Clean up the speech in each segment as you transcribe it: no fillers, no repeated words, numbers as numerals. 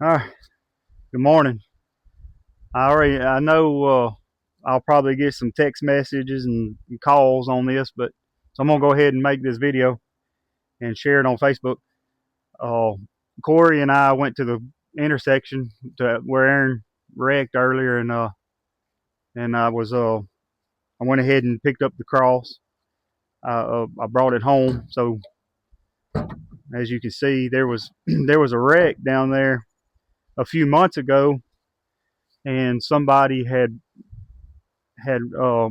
Hi, good morning. I know I'll probably get some text messages and calls on this, but so I'm gonna go ahead and make this video and share it on Facebook. Uh, Corey and I went to the intersection to where Aaron wrecked earlier, and I went ahead and picked up the cross. I brought it home, so as you can see, there was there was a wreck down there a few months ago, and somebody had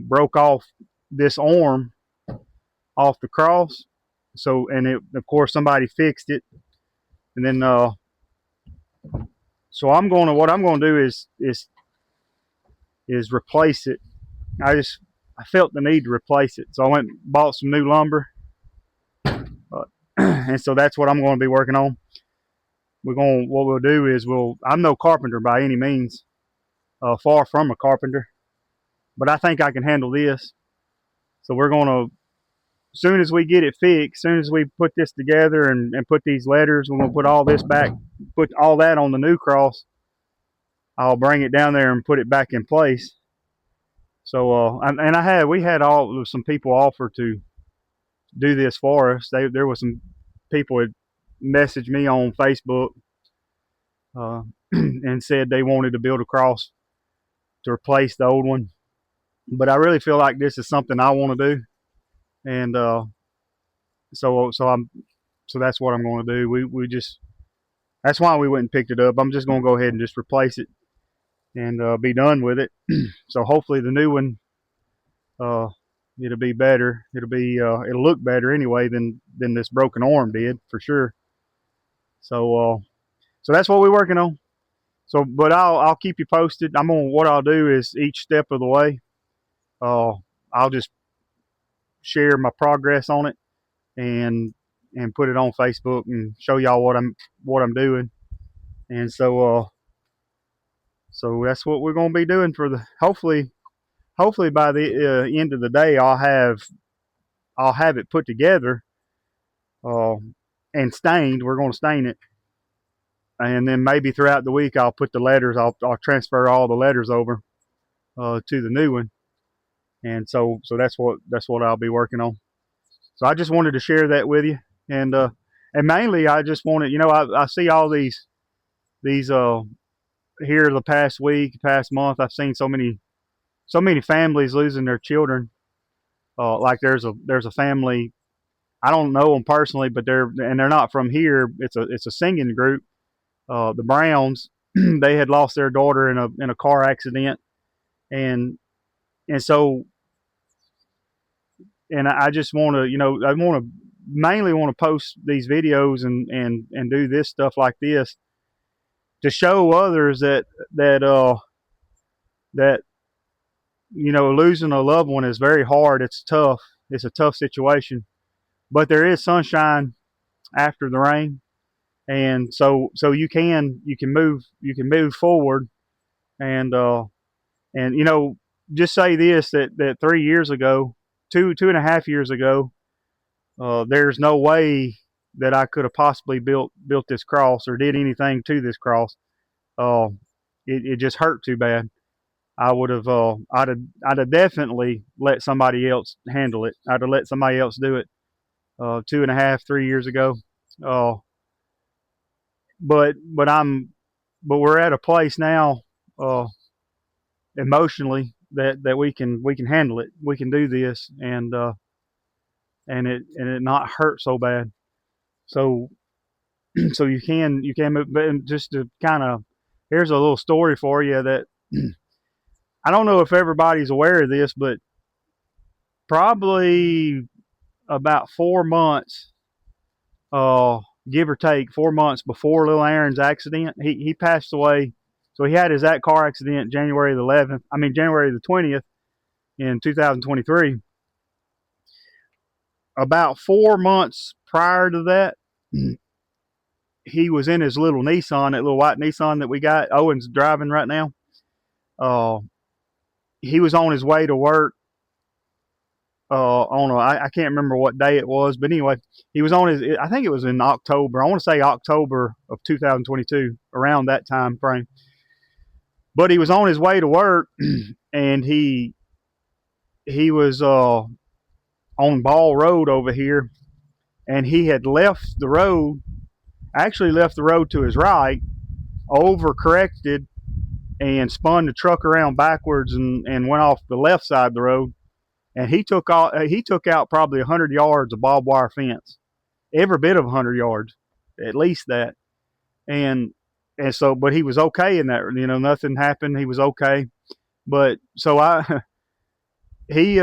broke off this arm off the cross. So, and it, of course, somebody fixed it, and then so what I'm gonna do is replace it. I felt the need to replace it, so I went and bought some new lumber, and so that's what I'm going to be working on. What we'll do is I'm no carpenter by any means, far from a carpenter, but I think I can handle this. So we're gonna, as soon as we get it fixed, as soon as we put this together and put these letters, we're gonna put all this back, put all that on the new cross. I'll bring it down there and put it back in place. So, we had some people offer to do this for us. There was some people had messaged me on Facebook and said they wanted to build a cross to replace the old one. But I really feel like this is something I want to do, and so so I'm so that's what I'm going to do. We just That's why we went and picked it up. I'm just going to go ahead and just replace it and be done with it. So hopefully the new one, uh, it'll be better. It'll look better anyway than this broken arm did for sure. So so that's what we're working on. So, but I'll keep you posted. What I'll do is each step of the way, uh, I'll just share my progress on it and put it on Facebook and show y'all what I'm doing. And so that's what we're going to be doing for the hopefully by the end of the day I'll have it put together uh, and stained. We're going to stain it, and then maybe throughout the week I'll put the letters. I'll transfer all the letters over to the new one, and so that's what I'll be working on. So I just wanted to share that with you, and mainly I just wanted, I see all these here the past week, past month. I've seen so many families losing their children. Like there's a family, I don't know them personally, but they're not from here. It's a singing group. The Browns. They had lost their daughter in a car accident, and so I just want to, I want to mainly want to post these videos and do this stuff like this to show others that losing a loved one is very hard. It's tough. It's a tough situation, but there is sunshine after the rain, and so you can move forward, and just say this, that 3 years ago, two and a half years ago, there's no way that I could have possibly built this cross or did anything to this cross. uh, it just hurt too bad. I'd have definitely let somebody else handle it. I'd have let somebody else do it 2.5, 3 years ago. uh, but but I'm but we're at a place now, uh, emotionally, that we can handle it. We can do this, and it not hurt so bad. So so you can move. But just to kind of, here's a little story for you that I don't know if everybody's aware of this, but probably about 4 months, uh, give or take 4 months before little Aaron's accident, he passed away. So he had his that car accident January the 11th. I mean January the 20th in 2023. About 4 months prior to that, he was in his little Nissan, that little white Nissan that we got. Owen's driving right now. Uh, he was on his way to work I can't remember what day it was, but anyway, he was on his. I think it was in October. I want to say October of 2022, around that time frame. But he was on his way to work, and he was on Ball Road over here, and he had left the road. Actually, left the road to his right, overcorrected, and spun the truck around backwards and went off the left side of the road. And he took out probably 100 yards of barbed wire fence, every bit of 100 yards, at least that. And so, but he was okay in that. Nothing happened. He was okay. But so he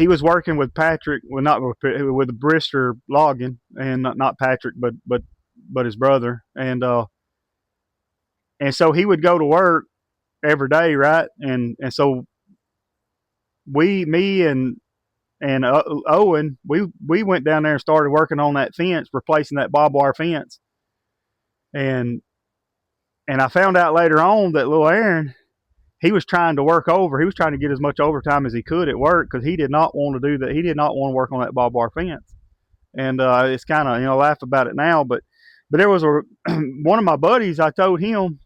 was working with Patrick, well, not with Brister Logging, and not Patrick, but his brother, and so he would go to work every day, right? And so me and Owen, we went down there and started working on that fence, replacing that barbed wire fence, and I found out later on that little Aaron, he was trying to work over. He was trying to get as much overtime as he could at work because he did not want to do that. He did not want to work on that barbed wire fence. And it's kind of, laugh about it now, but there was one of my buddies. I told him,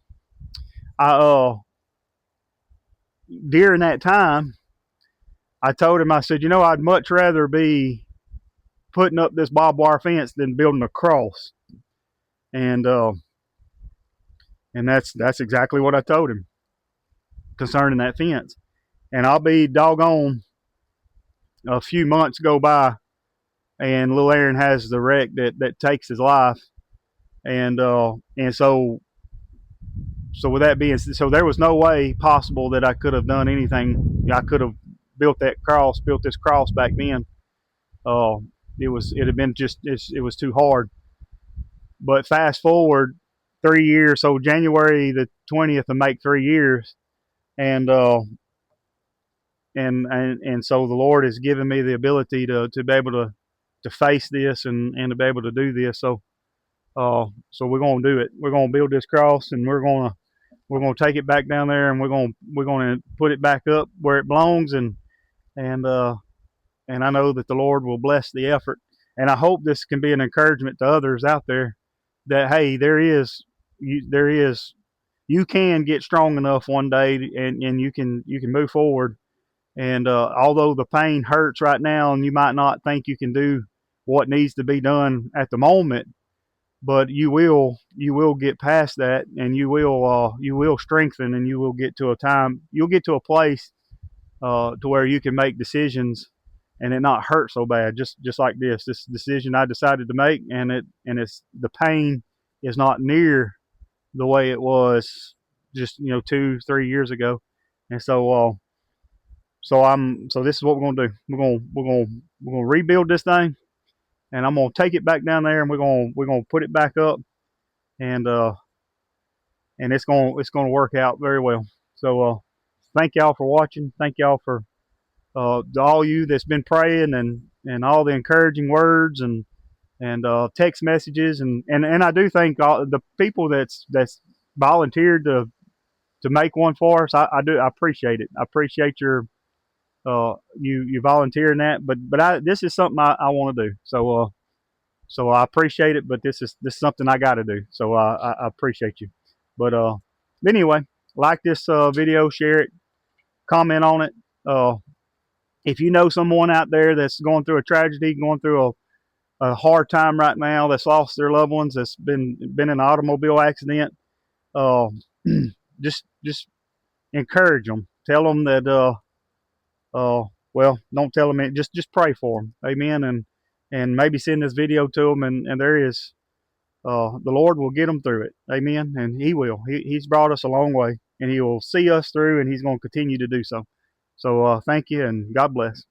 during that time, I told him, I said, I'd much rather be putting up this barbed wire fence than building a cross. And that's exactly what I told him concerning that fence. And I'll be doggone, a few months go by, and little Aaron has the wreck that takes his life. And so with that being, so there was no way possible that I could have done anything. I could have built this cross back then. It had been it was too hard. But fast forward 3 years, so January the 20th will make 3 years, and so the Lord has given me the ability to be able to face this and to be able to do this. So we're going to do it. We're going to build this cross, and we're going to take it back down there, and we're going to put it back up where it belongs, and I know that the Lord will bless the effort. And I hope this can be an encouragement to others out there that, hey, you can get strong enough one day, and you can move forward. And although the pain hurts right now, and you might not think you can do what needs to be done at the moment, but you will get past that, and you will strengthen, and you'll get to a place to where you can make decisions and it not hurt so bad, just like this decision I decided to make, and it's the pain is not near the way it was just 2-3 years ago. And so this is what we're gonna do. We're gonna rebuild this thing, and I'm gonna take it back down there, and we're gonna put it back up, and it's gonna work out very well. So thank y'all for watching. Thank y'all for all you that's been praying, and all the encouraging words and text messages, and I do thank all the people that's volunteered to make one for us. I appreciate it. I appreciate your you volunteering that, but this is something I want to do. So I appreciate it, but this is something I got to do. So I appreciate you. But anyway, like this video, share it, comment on it. If you know someone out there that's going through a tragedy, going through a hard time right now, that's lost their loved ones, that's been in an automobile accident, just encourage them. Tell them that well, don't tell them it. Just pray for them. Amen. And maybe send this video to them, and there is the Lord will get them through it. Amen. And He will. He's brought us a long way, and He will see us through, and He's going to continue to do so. So thank you, and God bless.